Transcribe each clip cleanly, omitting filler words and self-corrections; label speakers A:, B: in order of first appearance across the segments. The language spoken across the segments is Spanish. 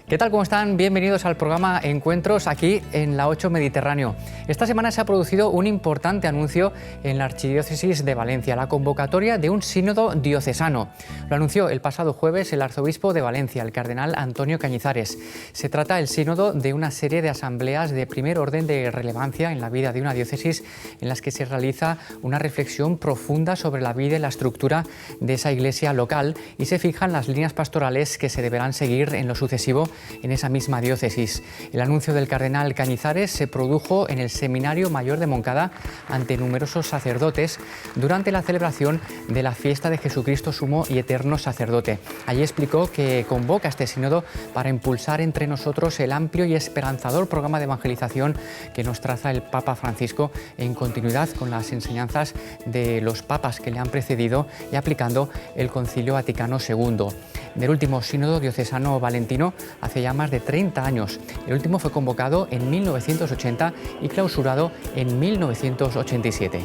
A: ¿Qué tal? ¿Cómo están? Bienvenidos al programa Encuentros aquí en la 8 Mediterráneo. Esta semana se ha producido un importante anuncio en la Archidiócesis de Valencia, la convocatoria de un sínodo diocesano. Lo anunció el pasado jueves el arzobispo de Valencia, el cardenal Antonio Cañizares. Se trata el sínodo de una serie de asambleas de primer orden de relevancia en la vida de una diócesis en las que se realiza una reflexión profunda sobre la vida y la estructura de esa iglesia local y se fijan las líneas pastorales que se deberán seguir en lo sucesivo en esa misma diócesis. El anuncio del cardenal Cañizares se produjo en el Seminario Mayor de Moncada ante numerosos sacerdotes durante la celebración de la fiesta de Jesucristo Sumo y Eterno Sacerdote. Allí explicó que convoca este sínodo para impulsar entre nosotros el amplio y esperanzador programa de evangelización que nos traza el Papa Francisco en continuidad con las enseñanzas de los papas que le han precedido y aplicando el Concilio Vaticano II. Del último sínodo diocesano valentino hace ya más de 30 años. El último fue convocado en 1980 y clausurado en 1987.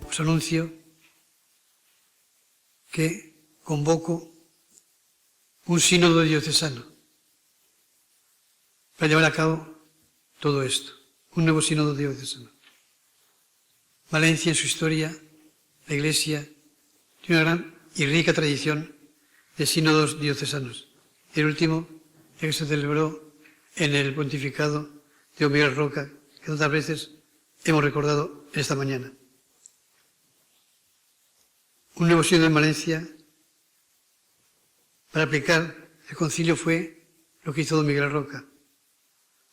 B: Os anuncio que convoco un sínodo diocesano para llevar a cabo todo esto, un nuevo sínodo diocesano. Valencia, en su historia, la Iglesia, tiene una gran y rica tradición de sínodos diocesanos. El último, ya que se celebró en el pontificado de don Miguel Roca, que tantas veces hemos recordado en esta mañana. Un nuevo sínodo en Valencia para aplicar el concilio fue lo que hizo don Miguel Roca.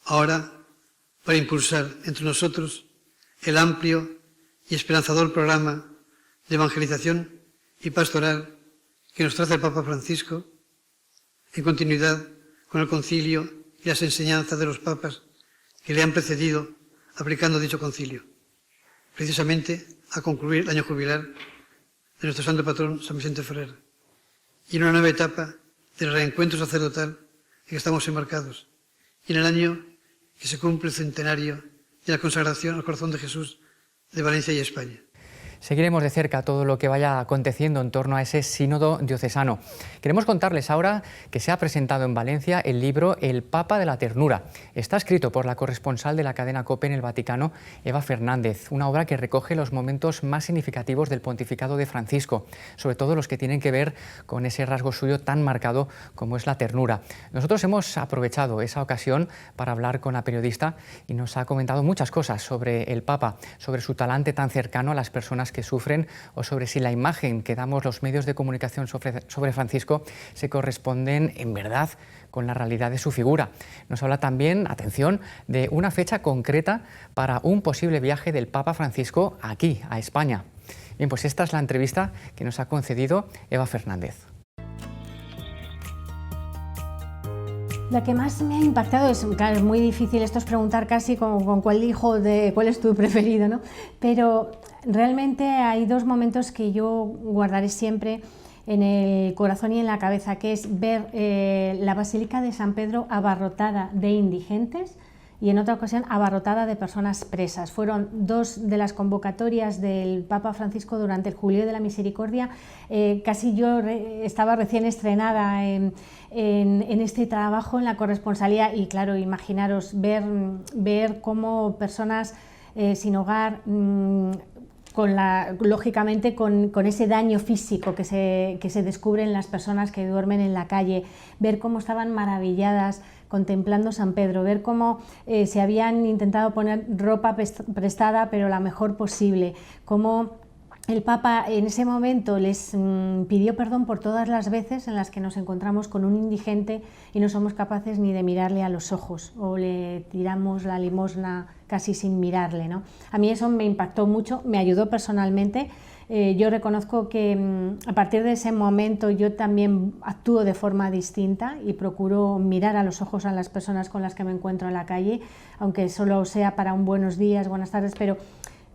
B: Ahora, para impulsar entre nosotros el amplio y esperanzador programa de evangelización y pastoral que nos traza el Papa Francisco, en continuidad con el concilio y las enseñanzas de los papas que le han precedido aplicando dicho concilio, precisamente a concluir el año jubilar de nuestro santo patrón San Vicente Ferrer, y en una nueva etapa del reencuentro sacerdotal en que estamos enmarcados, y en el año que se cumple el centenario de la consagración al corazón de Jesús de Valencia y España.
A: Seguiremos de cerca todo lo que vaya aconteciendo en torno a ese sínodo diocesano. Queremos contarles ahora que se ha presentado en Valencia el libro El Papa de la Ternura. Está escrito por la corresponsal de la cadena COPE en el Vaticano, Eva Fernández, una obra que recoge los momentos más significativos del pontificado de Francisco, sobre todo los que tienen que ver con ese rasgo suyo tan marcado como es la ternura. Nosotros hemos aprovechado esa ocasión para hablar con la periodista y nos ha comentado muchas cosas sobre el Papa, sobre su talante tan cercano a las personas que sufren o sobre si la imagen que damos los medios de comunicación sobre Francisco se corresponden en verdad con la realidad de su figura. Nos habla también, atención, de una fecha concreta para un posible viaje del Papa Francisco aquí, a España. Bien, pues esta es la entrevista que nos ha concedido Eva Fernández.
C: Lo que más me ha impactado es, claro, es muy difícil, esto es preguntar casi con cuál hijo, cuál es tu preferido, ¿no? Pero realmente hay dos momentos que yo guardaré siempre en el corazón y en la cabeza, que es ver la Basílica de San Pedro abarrotada de indigentes y en otra ocasión abarrotada de personas presas. Fueron dos de las convocatorias del Papa Francisco durante el Jubileo de la Misericordia. Casi yo estaba recién estrenada en este trabajo, en la corresponsalía, y claro, imaginaros ver cómo personas sin hogar, lógicamente con ese daño físico que se descubre en las personas que duermen en la calle, ver cómo estaban maravilladas contemplando San Pedro, ver cómo se habían intentado poner ropa prestada pero la mejor posible, cómo el Papa en ese momento les pidió perdón por todas las veces en las que nos encontramos con un indigente y no somos capaces ni de mirarle a los ojos o le tiramos la limosna casi sin mirarle, ¿no? A mí eso me impactó mucho, me ayudó personalmente. Yo reconozco que a partir de ese momento yo también actúo de forma distinta y procuro mirar a los ojos a las personas con las que me encuentro en la calle, aunque solo sea para un buenos días, buenas tardes, pero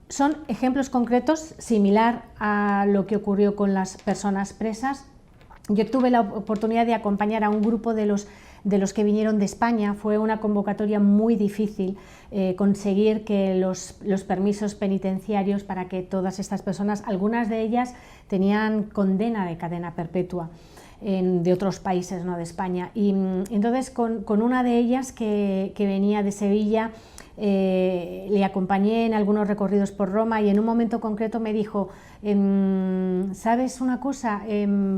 C: son ejemplos concretos similar a lo que ocurrió con las personas presas. Yo tuve la oportunidad de acompañar a un grupo de los que vinieron de España. Fue una convocatoria muy difícil conseguir que los permisos penitenciarios para que todas estas personas, algunas de ellas tenían condena de cadena perpetua. de otros países, no de España. Y entonces con una de ellas que venía de Sevilla, le acompañé en algunos recorridos por Roma y en un momento concreto me dijo, ¿sabes una cosa?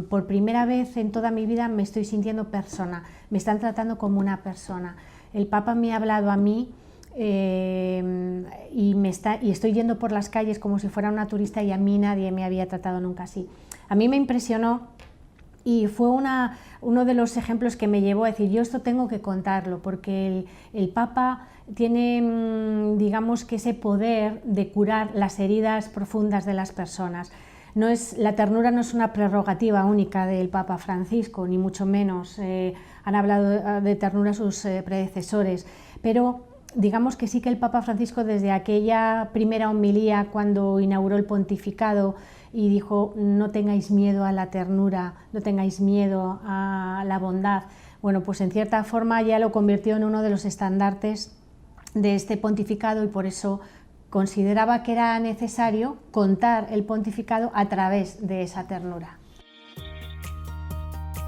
C: Por primera vez en toda mi vida me estoy sintiendo persona, me están tratando como una persona. El Papa me ha hablado a mí y estoy yendo por las calles como si fuera una turista y a mí nadie me había tratado nunca así. A mí me impresionó y fue uno de los ejemplos que me llevó a decir, yo esto tengo que contarlo, porque el Papa tiene, digamos, que ese poder de curar las heridas profundas de las personas. La ternura no es una prerrogativa única del Papa Francisco, ni mucho menos. Han hablado de ternura sus predecesores, pero digamos que sí que el Papa Francisco, desde aquella primera homilía cuando inauguró el pontificado y dijo, no tengáis miedo a la ternura, no tengáis miedo a la bondad, bueno, pues en cierta forma ya lo convirtió en uno de los estandartes de este pontificado y por eso consideraba que era necesario contar el pontificado a través de esa ternura.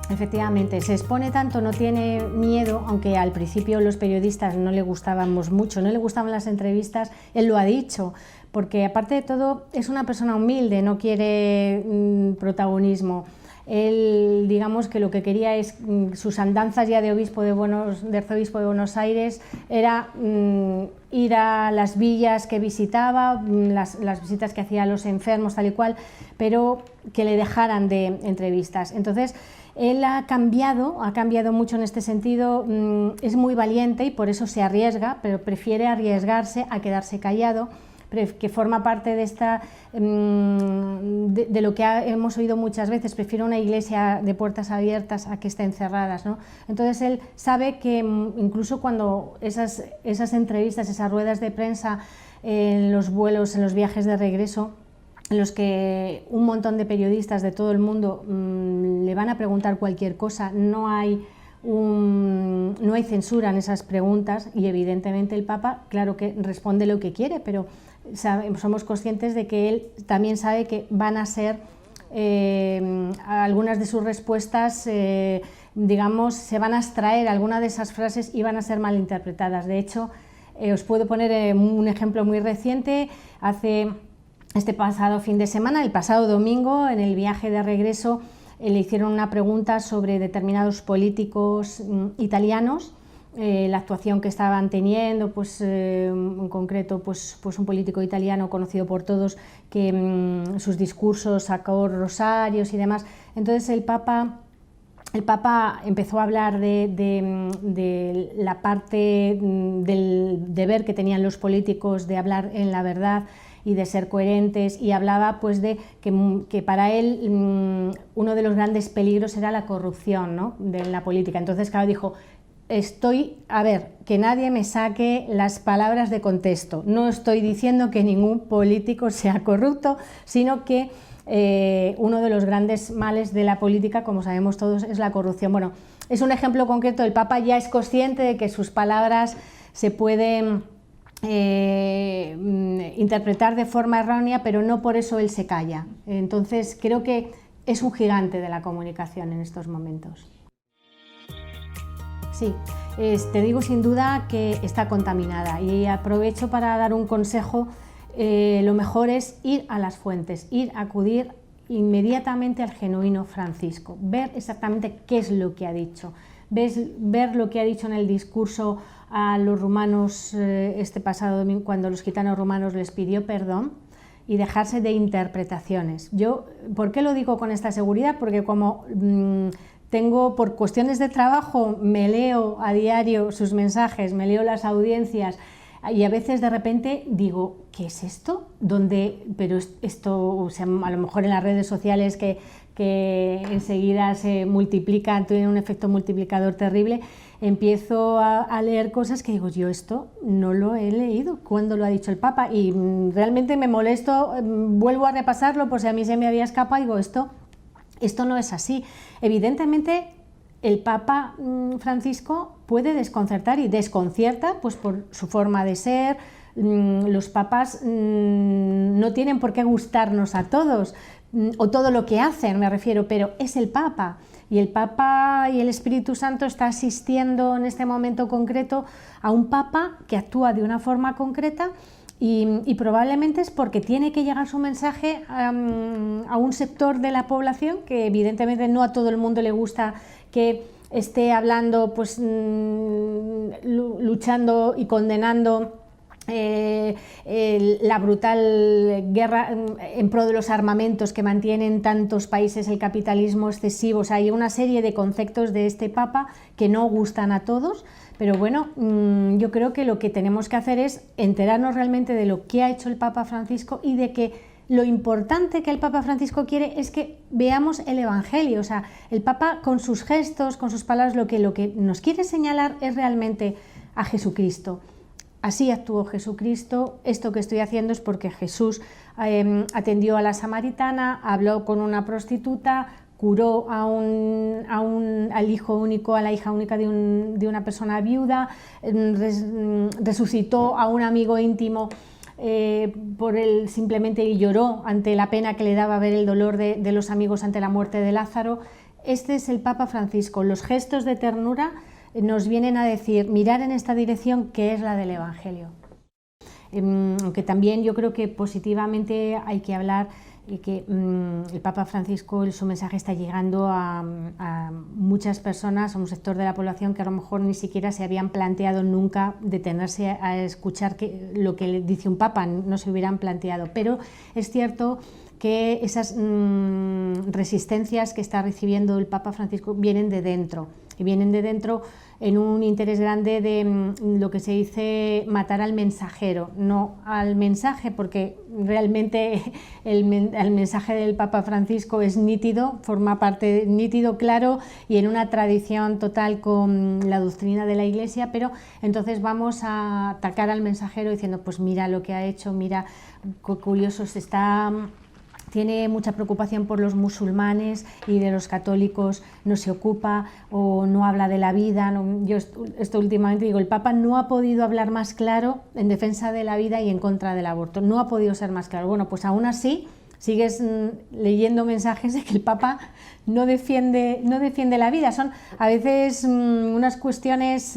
C: Efectivamente, se expone tanto, no tiene miedo, aunque al principio los periodistas no le gustábamos mucho, no le gustaban las entrevistas, él lo ha dicho, porque aparte de todo es una persona humilde, no quiere protagonismo. Él, digamos que lo que quería es, sus andanzas ya de arzobispo de Buenos Aires, era ir a las villas que visitaba, las visitas que hacía a los enfermos, tal y cual, pero que le dejaran de entrevistas. Entonces, él ha cambiado mucho en este sentido, es muy valiente y por eso se arriesga, pero prefiere arriesgarse a quedarse callado, que forma parte de de lo que hemos oído muchas veces, prefiere una iglesia de puertas abiertas a que esté encerradas, ¿no? Entonces él sabe que incluso cuando esas entrevistas, esas ruedas de prensa en los vuelos, en los viajes de regreso, en los que un montón de periodistas de todo el mundo le van a preguntar cualquier cosa, no hay censura en esas preguntas y evidentemente el Papa, claro que responde lo que quiere, pero somos conscientes de que él también sabe que van a ser algunas de sus respuestas, digamos, se van a extraer algunas de esas frases y van a ser malinterpretadas. De hecho, os puedo poner un ejemplo muy reciente. Este pasado fin de semana, el pasado domingo, en el viaje de regreso, le hicieron una pregunta sobre determinados políticos italianos, la actuación que estaban teniendo, pues, en concreto pues un político italiano conocido por todos que sus discursos sacó rosarios y demás. Entonces el Papa empezó a hablar de la parte del deber que tenían los políticos de hablar en la verdad y de ser coherentes, y hablaba pues de que para él uno de los grandes peligros era la corrupción, ¿no?, de la política. Entonces, claro, dijo, que nadie me saque las palabras de contexto, no estoy diciendo que ningún político sea corrupto, sino que uno de los grandes males de la política, como sabemos todos, es la corrupción. Bueno, es un ejemplo concreto. El Papa ya es consciente de que sus palabras se pueden interpretar de forma errónea, pero no por eso él se calla. Entonces creo que es un gigante de la comunicación en estos momentos. Sí, te digo sin duda que está contaminada, y aprovecho para dar un consejo. Lo mejor es ir a las fuentes, acudir inmediatamente al genuino Francisco, ver exactamente qué es lo que ha dicho, ver lo que ha dicho en el discurso a los rumanos este pasado domingo, cuando los gitanos rumanos les pidió perdón, y dejarse de interpretaciones. ¿Por qué lo digo con esta seguridad? Porque como por cuestiones de trabajo, me leo a diario sus mensajes, me leo las audiencias, y a veces de repente digo, ¿qué es esto? Pero esto, o sea, a lo mejor en las redes sociales que enseguida se multiplican, tienen un efecto multiplicador terrible, empiezo a leer cosas que digo, yo esto no lo he leído, ¿cuándo lo ha dicho el Papa? Y realmente me molesto, vuelvo a repasarlo por si a mí se me había escapado, y digo, esto no es así. Evidentemente el Papa Francisco puede desconcertar y desconcierta pues por su forma de ser. Los papas no tienen por qué gustarnos a todos, o todo lo que hacen, me refiero, pero es el Papa. Y el Papa y el Espíritu Santo está asistiendo en este momento concreto a un Papa que actúa de una forma concreta y probablemente es porque tiene que llegar su mensaje a un sector de la población que evidentemente no a todo el mundo le gusta que esté hablando, pues luchando y condenando la brutal guerra en pro de los armamentos que mantienen tantos países, el capitalismo excesivo. O sea, hay una serie de conceptos de este Papa que no gustan a todos, pero bueno, yo creo que lo que tenemos que hacer es enterarnos realmente de lo que ha hecho el Papa Francisco y de que lo importante que el Papa Francisco quiere es que veamos el Evangelio. O sea, el Papa con sus gestos, con sus palabras, lo que nos quiere señalar es realmente a Jesucristo. Así actuó Jesucristo. Esto que estoy haciendo es porque Jesús atendió a la samaritana, habló con una prostituta, curó al hijo único, a la hija única de una persona viuda, resucitó a un amigo íntimo por él simplemente y lloró ante la pena que le daba ver el dolor de los amigos ante la muerte de Lázaro. Este es el Papa Francisco. Los gestos de ternura nos vienen a decir, mirar en esta dirección que es la del Evangelio. Aunque también yo creo que positivamente hay que hablar de que el Papa Francisco, su mensaje está llegando a muchas personas, a un sector de la población que a lo mejor ni siquiera se habían planteado nunca detenerse a escuchar lo que le dice un Papa, no se hubieran planteado. Pero es cierto que esas resistencias que está recibiendo el Papa Francisco vienen de dentro, y vienen de dentro en un interés grande de lo que se dice matar al mensajero, no al mensaje, porque realmente el mensaje del Papa Francisco es nítido, forma parte nítido, claro, y en una tradición total con la doctrina de la Iglesia, pero entonces vamos a atacar al mensajero diciendo, pues mira lo que ha hecho, mira qué curioso tiene mucha preocupación por los musulmanes y de los católicos no se ocupa o no habla de la vida. Yo esto últimamente digo, el Papa no ha podido hablar más claro en defensa de la vida y en contra del aborto, no ha podido ser más claro. Bueno, pues aún así sigues leyendo mensajes de que el Papa no defiende la vida. Son a veces unas cuestiones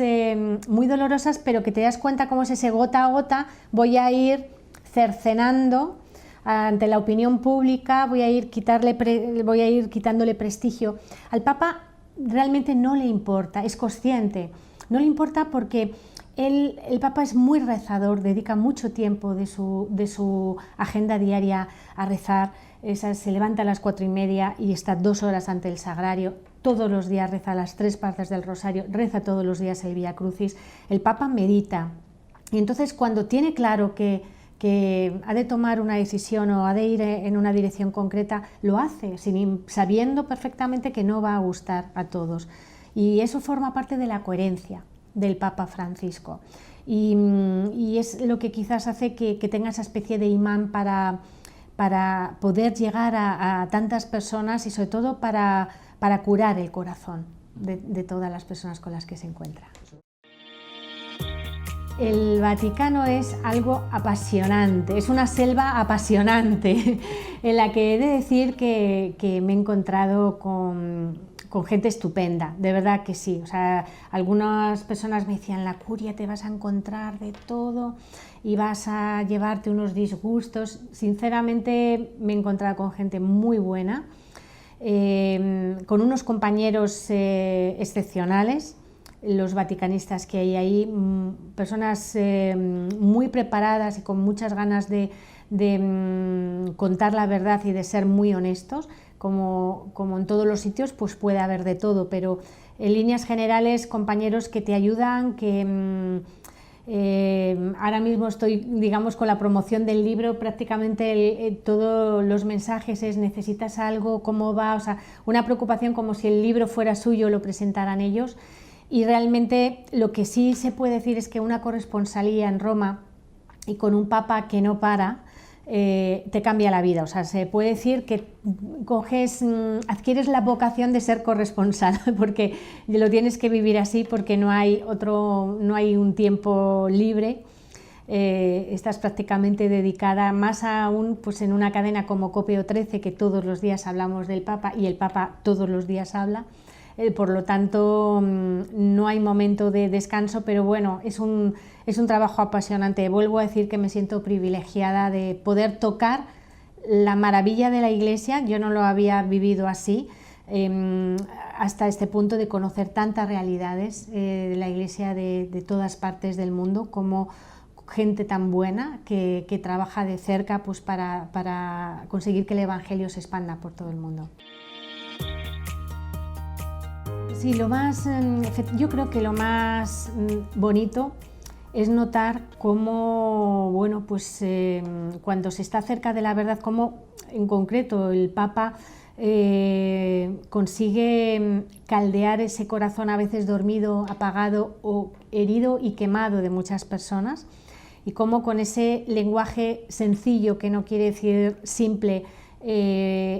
C: muy dolorosas, pero que te das cuenta cómo es ese gota a gota, voy a ir cercenando ante la opinión pública, voy a ir quitándole prestigio. Al Papa realmente no le importa, es consciente, no le importa porque el Papa es muy rezador, dedica mucho tiempo de su agenda diaria a rezar, se levanta a las 4:30 y está 2 horas ante el sagrario, todos los días reza las 3 partes del rosario, reza todos los días el Vía Crucis. El Papa medita y entonces cuando tiene claro que ha de tomar una decisión o ha de ir en una dirección concreta, lo hace, sabiendo perfectamente que no va a gustar a todos. Y eso forma parte de la coherencia del Papa Francisco. Y es lo que quizás hace que tenga esa especie de imán para poder llegar a tantas personas y sobre todo para curar el corazón de todas las personas con las que se encuentra. El Vaticano es algo apasionante, es una selva apasionante en la que he de decir que me he encontrado con gente estupenda, de verdad que sí. O sea, algunas personas me decían, la curia te vas a encontrar de todo y vas a llevarte unos disgustos. Sinceramente me he encontrado con gente muy buena, con unos compañeros excepcionales. Los vaticanistas que hay ahí, personas muy preparadas y con muchas ganas de contar la verdad y de ser muy honestos, como en todos los sitios, pues puede haber de todo, pero en líneas generales, compañeros que te ayudan, que ahora mismo estoy, digamos, con la promoción del libro, prácticamente todos los mensajes es ¿necesitas algo? ¿Cómo va? O sea, una preocupación como si el libro fuera suyo, lo presentaran ellos. Y realmente lo que sí se puede decir es que una corresponsalía en Roma y con un Papa que no para, te cambia la vida. O sea, se puede decir que adquieres la vocación de ser corresponsal, porque lo tienes que vivir así, porque no hay un tiempo libre. estás prácticamente dedicada más aún pues en una cadena como COPE 13, que todos los días hablamos del Papa y el Papa todos los días habla. Por lo tanto, no hay momento de descanso, pero bueno, es un trabajo apasionante. Vuelvo a decir que me siento privilegiada de poder tocar la maravilla de la Iglesia. Yo no lo había vivido así, hasta este punto de conocer tantas realidades de la Iglesia de todas partes del mundo, como gente tan buena que trabaja de cerca pues, para conseguir que el Evangelio se expanda por todo el mundo. Sí, yo creo que lo más bonito es notar cómo, bueno, pues cuando se está cerca de la verdad, cómo en concreto el Papa consigue caldear ese corazón a veces dormido, apagado o herido y quemado de muchas personas, y cómo con ese lenguaje sencillo, que no quiere decir simple,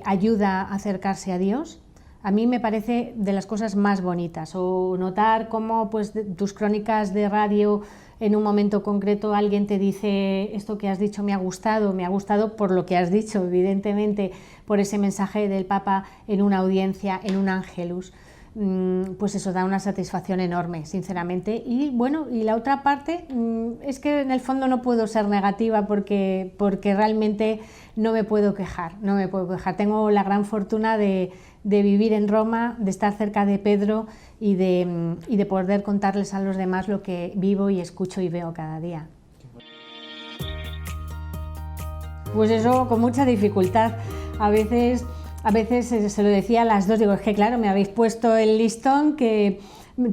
C: ayuda a acercarse a Dios. A mí me parece de las cosas más bonitas, o notar cómo pues, tus crónicas de radio en un momento concreto alguien te dice esto que has dicho me ha gustado por lo que has dicho, evidentemente por ese mensaje del Papa en una audiencia, en un Ángelus, pues eso da una satisfacción enorme, sinceramente. Y bueno, y la otra parte es que en el fondo no puedo ser negativa porque realmente no me puedo quejar. Tengo la gran fortuna de vivir en Roma, de estar cerca de Pedro y de poder contarles a los demás lo que vivo y escucho y veo cada día. Pues eso, con mucha dificultad. A veces se lo decía a las dos, digo, es que claro, me habéis puesto el listón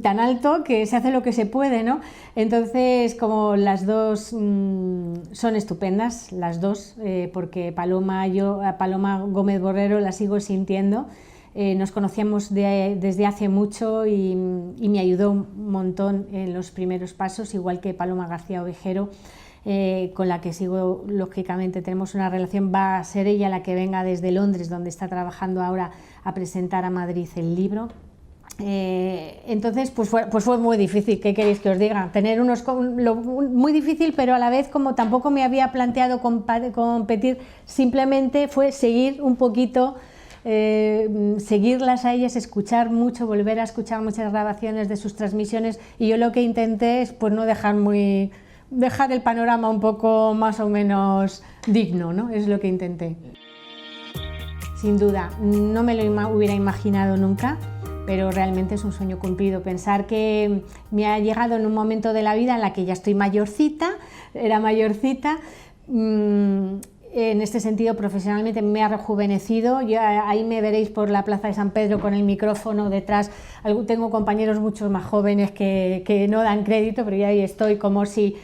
C: tan alto que se hace lo que se puede, ¿no? Entonces, como las dos son estupendas, las dos, porque a Paloma Gómez Borrero la sigo sintiendo. Nos conocíamos desde hace mucho y me ayudó un montón en los primeros pasos, igual que Paloma García Ovejero, con la que sigo, lógicamente tenemos una relación. Va a ser ella la que venga desde Londres, donde está trabajando ahora, a presentar a Madrid el libro. Entonces pues fue muy difícil, ¿qué queréis que os diga? Tener muy difícil, pero a la vez como tampoco me había planteado competir, simplemente fue seguir un poquito, seguirlas a ellas, escuchar mucho, volver a escuchar muchas grabaciones de sus transmisiones, y yo lo que intenté es pues no dejar el panorama un poco más o menos digno, ¿no? Es lo que intenté. Sin duda, no me lo hubiera imaginado nunca, pero realmente es un sueño cumplido. Pensar que me ha llegado en un momento de la vida en la que ya estoy era mayorcita, en este sentido profesionalmente me ha rejuvenecido. Ahí me veréis por la Plaza de San Pedro con el micrófono detrás. Tengo compañeros mucho más jóvenes que no dan crédito, pero yo ahí estoy como si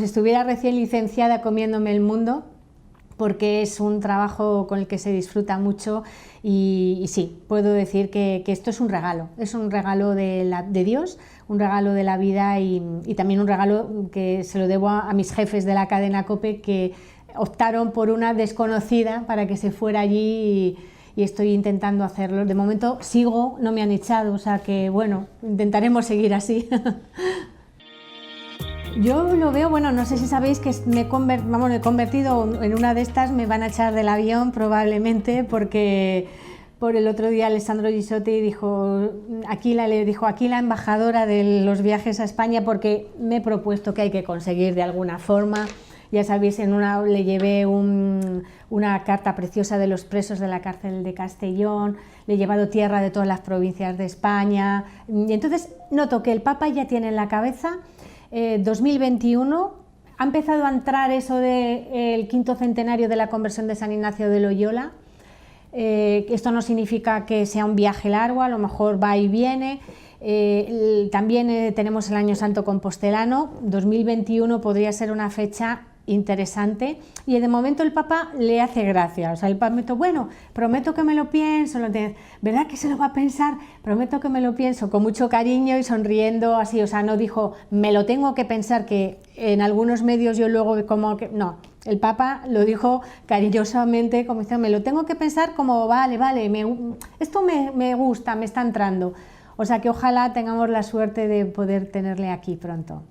C: estuviera recién licenciada comiéndome el mundo, porque es un trabajo con el que se disfruta mucho y sí, puedo decir que esto es un regalo de Dios, un regalo de la vida y también un regalo que se lo debo a mis jefes de la cadena COPE, que optaron por una desconocida para que se fuera allí y estoy intentando hacerlo. De momento sigo, no me han echado, o sea que bueno, intentaremos seguir así. Yo lo veo, bueno, no sé si sabéis que me he convertido en una de estas, me van a echar del avión probablemente, porque por el otro día Alessandro Gisotti dijo, aquí la embajadora de los viajes a España, porque me he propuesto que hay que conseguir de alguna forma. Ya sabéis, le llevé una carta preciosa de los presos de la cárcel de Castellón, le he llevado tierra de todas las provincias de España, y entonces noto que el Papa ya tiene en la cabeza 2021, ha empezado a entrar eso del quinto centenario de la conversión de San Ignacio de Loyola. Esto no significa que sea un viaje largo, a lo mejor va y viene. También tenemos el Año Santo Compostelano, 2021 podría ser una fecha interesante, y de momento el Papa le hace gracia, o sea, el Papa prometo que me lo pienso, ¿verdad que se lo va a pensar? Prometo que me lo pienso, con mucho cariño y sonriendo así, o sea, no dijo me lo tengo que pensar, que en algunos medios yo luego como que no, el Papa lo dijo cariñosamente, como dice, me lo tengo que pensar, como vale, esto me gusta, me está entrando, o sea que ojalá tengamos la suerte de poder tenerle aquí pronto.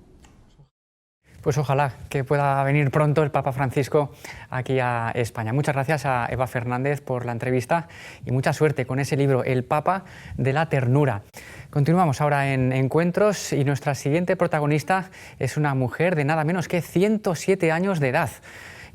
A: Pues ojalá que pueda venir pronto el Papa Francisco aquí a España. Muchas gracias a Eva Fernández por la entrevista y mucha suerte con ese libro, El Papa de la Ternura. Continuamos ahora en Encuentros y nuestra siguiente protagonista es una mujer de nada menos que 107 años de edad.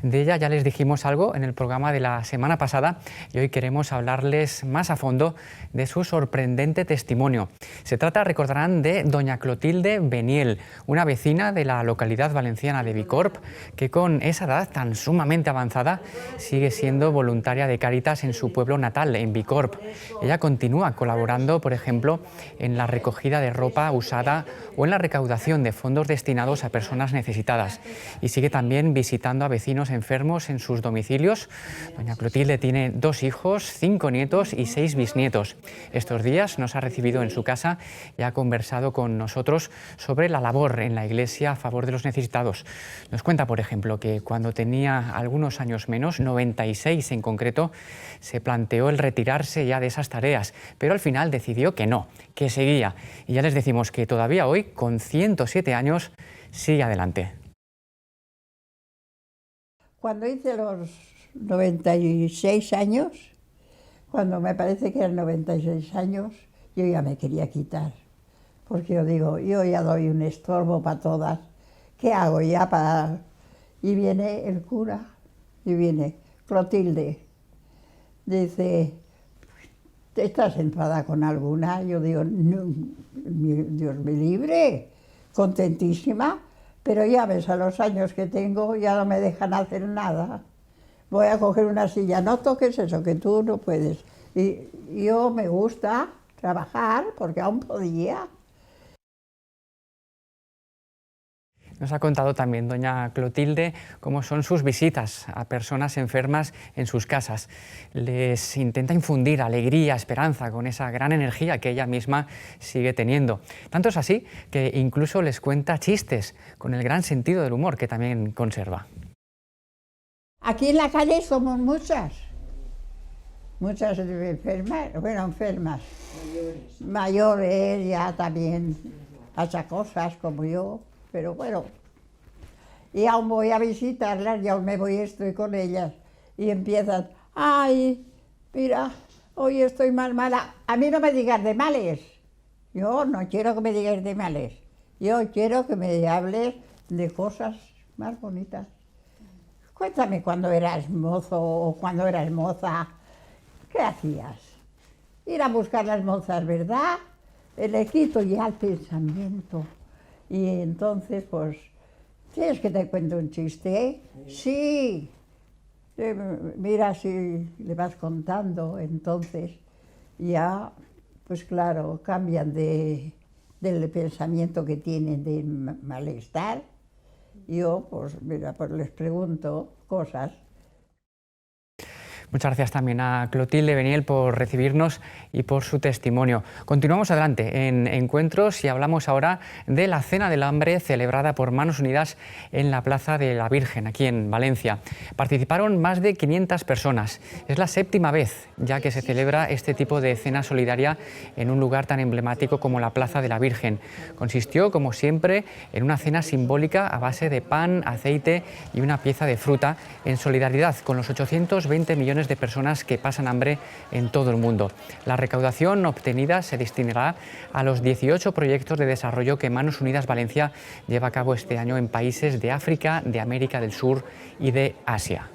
A: De ella ya les dijimos algo en el programa de la semana pasada y hoy queremos hablarles más a fondo de su sorprendente testimonio. Se trata, recordarán, de doña Clotilde Beniel, una vecina de la localidad valenciana de Bicorb, que con esa edad tan sumamente avanzada sigue siendo voluntaria de Cáritas en su pueblo natal, en Bicorb. Ella continúa colaborando, por ejemplo, en la recogida de ropa usada o en la recaudación de fondos destinados a personas necesitadas y sigue también visitando a vecinos enfermos en sus domicilios. Doña Clotilde tiene 2 hijos, 5 nietos y 6 bisnietos. Estos días nos ha recibido en su casa y ha conversado con nosotros sobre la labor en la Iglesia a favor de los necesitados. Nos cuenta, por ejemplo, que cuando tenía algunos años menos, 96 en concreto, se planteó el retirarse ya de esas tareas, pero al final decidió que no, que seguía. Y ya les decimos que todavía hoy, con 107 años, sigue adelante.
D: Cuando hice los 96 años, cuando me parece que eran 96 años, yo ya me quería quitar. Porque yo digo, yo ya doy un estorbo para todas. ¿Qué hago ya para...? Y viene el cura, y viene Clotilde. Dice, ¿estás enfadada con alguna? Yo digo, no, Dios me libre, contentísima. Pero ya ves, a los años que tengo ya no me dejan hacer nada. Voy a coger una silla, no toques eso, que tú no puedes. Y yo me gusta trabajar, porque aún podía.
A: Nos ha contado también doña Clotilde cómo son sus visitas a personas enfermas en sus casas. Les intenta infundir alegría, esperanza, con esa gran energía que ella misma sigue teniendo. Tanto es así que incluso les cuenta chistes, con el gran sentido del humor que también conserva.
D: Aquí en la calle somos muchas enfermas, bueno, enfermas. Mayores ya también, achacosas como yo. Pero bueno, y aún voy a visitarlas y aún me voy, estoy con ellas. Y empiezan, ay, mira, hoy estoy más mala. A mí no me digas de males. Yo no quiero que me digas de males. Yo quiero que me hables de cosas más bonitas. Cuéntame cuando eras mozo o cuando eras moza, ¿qué hacías? Ir a buscar las mozas, ¿verdad? Le quito ya el pensamiento. Y entonces, pues, ¿quieres que te cuente un chiste? Sí. Mira, si le vas contando, entonces ya, pues claro, cambian del pensamiento que tienen de malestar. Yo, pues, mira, pues les pregunto cosas.
A: Muchas gracias también a Clotilde Beniel por recibirnos y por su testimonio. Continuamos adelante en Encuentros y hablamos ahora de la Cena del Hambre celebrada por Manos Unidas en la Plaza de la Virgen, aquí en Valencia. Participaron más de 500 personas. Es la 7ª vez ya que se celebra este tipo de cena solidaria en un lugar tan emblemático como la Plaza de la Virgen. Consistió, como siempre, en una cena simbólica a base de pan, aceite y una pieza de fruta en solidaridad con los 820 millones de personas que pasan hambre en todo el mundo. La recaudación obtenida se destinará a los 18 proyectos de desarrollo que Manos Unidas Valencia lleva a cabo este año en países de África, de América del Sur y de Asia.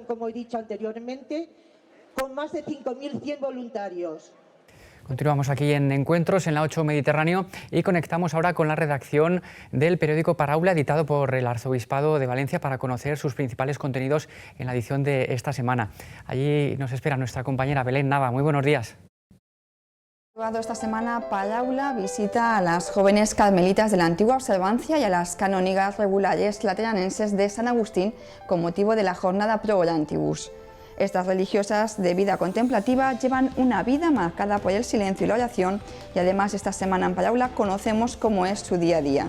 E: Como he dicho anteriormente, con más de 5.100 voluntarios.
A: Continuamos aquí en Encuentros en la 8 Mediterráneo y conectamos ahora con la redacción del periódico Paraula, editado por el Arzobispado de Valencia, para conocer sus principales contenidos en la edición de esta semana. Allí nos espera nuestra compañera Belén Nava. Muy buenos días.
F: Esta semana Paraula visita a las jóvenes carmelitas de la antigua observancia y a las canónigas regulares lateranenses de San Agustín con motivo de la jornada Pro Orantibus. Estas religiosas de vida contemplativa llevan una vida marcada por el silencio y la oración y además esta semana en Paraula conocemos cómo es su día a día.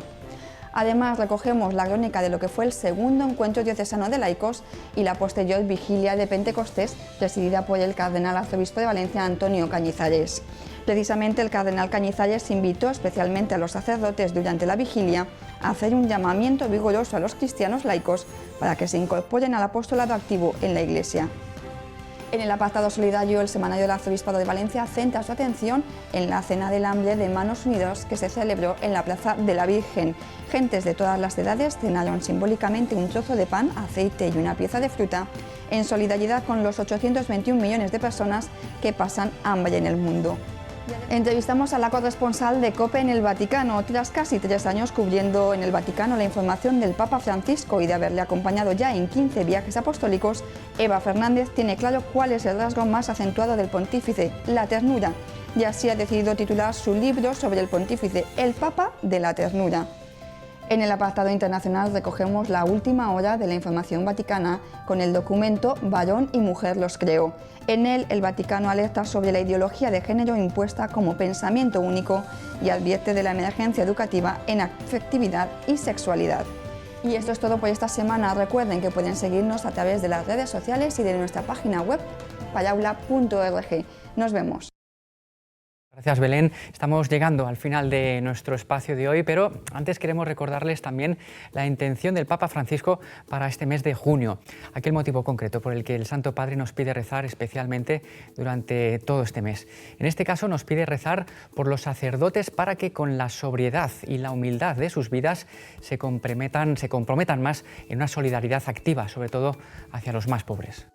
F: Además, recogemos la crónica de lo que fue el segundo encuentro diocesano de laicos y la posterior vigilia de Pentecostés, presidida por el cardenal arzobispo de Valencia, Antonio Cañizares. Precisamente el cardenal Cañizares invitó especialmente a los sacerdotes durante la vigilia a hacer un llamamiento vigoroso a los cristianos laicos para que se incorporen al apostolado activo en la Iglesia. En el apartado solidario, el semanario del Arzobispado de Valencia centra su atención en la Cena del Hambre de Manos Unidas que se celebró en la Plaza de la Virgen. Gentes de todas las edades cenaron simbólicamente un trozo de pan, aceite y una pieza de fruta en solidaridad con los 821 millones de personas que pasan hambre en el mundo. Entrevistamos a la corresponsal de COPE en el Vaticano. Tras casi 3 años cubriendo en el Vaticano la información del Papa Francisco y de haberle acompañado ya en 15 viajes apostólicos, Eva Fernández tiene claro cuál es el rasgo más acentuado del pontífice: la ternura. Y así ha decidido titular su libro sobre el pontífice, El Papa de la Ternura. En el apartado internacional recogemos la última hora de la información vaticana con el documento Varón y Mujer los creó. En él, el Vaticano alerta sobre la ideología de género impuesta como pensamiento único y advierte de la emergencia educativa en afectividad y sexualidad. Y esto es todo por esta semana. Recuerden que pueden seguirnos a través de las redes sociales y de nuestra página web payaula.org. Nos vemos.
A: Gracias, Belén. Estamos llegando al final de nuestro espacio de hoy, pero antes queremos recordarles también la intención del Papa Francisco para este mes de junio, aquel motivo concreto por el que el Santo Padre nos pide rezar especialmente durante todo este mes. En este caso nos pide rezar por los sacerdotes para que con la sobriedad y la humildad de sus vidas se comprometan más en una solidaridad activa, sobre todo hacia los más pobres.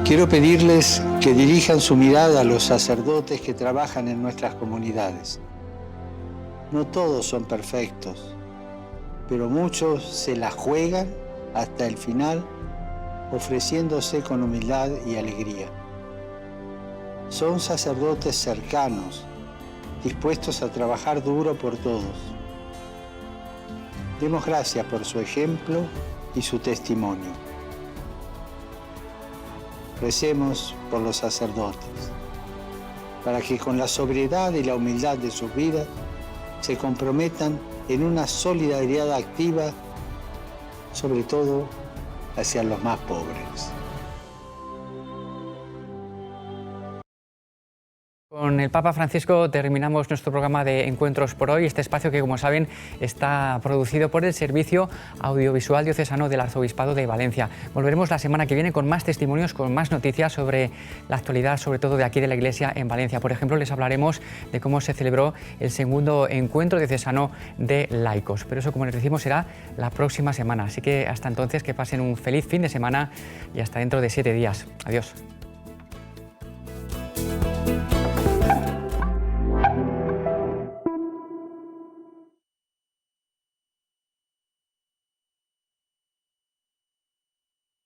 G: Quiero pedirles que dirijan su mirada a los sacerdotes que trabajan en nuestras comunidades. No todos son perfectos, pero muchos se la juegan hasta el final, ofreciéndose con humildad y alegría. Son sacerdotes cercanos, dispuestos a trabajar duro por todos. Demos gracias por su ejemplo y su testimonio. Recemos por los sacerdotes, para que con la sobriedad y la humildad de sus vidas se comprometan en una solidaridad activa, sobre todo hacia los más pobres.
A: Con el Papa Francisco terminamos nuestro programa de Encuentros por hoy, este espacio que, como saben, está producido por el Servicio Audiovisual Diocesano del Arzobispado de Valencia. Volveremos la semana que viene con más testimonios, con más noticias sobre la actualidad, sobre todo de aquí de la Iglesia en Valencia. Por ejemplo, les hablaremos de cómo se celebró el segundo encuentro diocesano de laicos. Pero eso, como les decimos, será la próxima semana. Así que hasta entonces, que pasen un feliz fin de semana y hasta dentro de 7 días. Adiós.